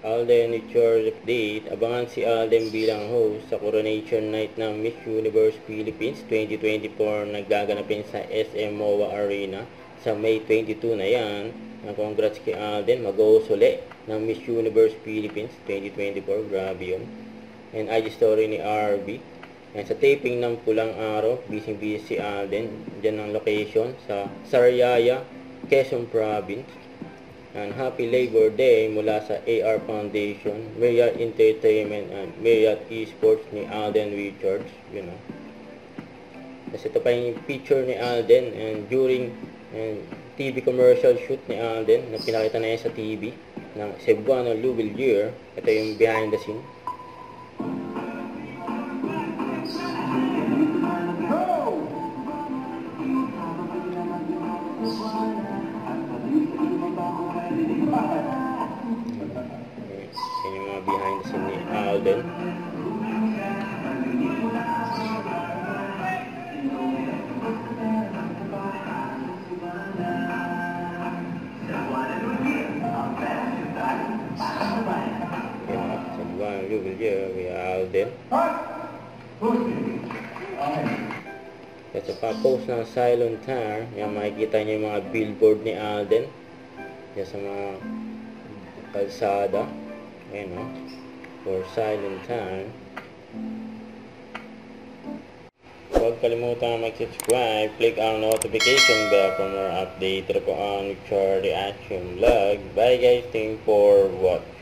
Alden with your update. Abangan si Alden bilang host sa Coronation Night ng Miss Universe Philippines 2024 na gaganapin sa SM MOA Arena sa May 22 na yan. Congrats kay Alden. Mag-host uli ng Miss Universe Philippines 2024. Grabe yun. And IG story ni RB. And sa taping ng Pulang Araw, busy si Alden. Diyan ang location sa Sariaya, Quezon Province. And happy Labor Day mula sa AR Foundation, Marriott Entertainment and Marriott Esports ni Alden Richards, you know. Kasi ito pa yung picture ni Alden and during TV commercial shoot ni Alden na pinakita na sa TV ng Cebuano Louvillier. Ito yung behind the scene. Yan yung mga behind the scene ni Alden. Cebuano Louvillier with Alden. At sa pa-post ng Silent Tower, yan makikita niyo yung mga billboard ni Alden. Yan sa mga kalsada. Ayan o. For Silent Tower. Huwag kalimutan mag-subscribe. Click ang notification bell for more update. Ito po ang Richard Reaction Vlog. Bye guys. Thank you for watching.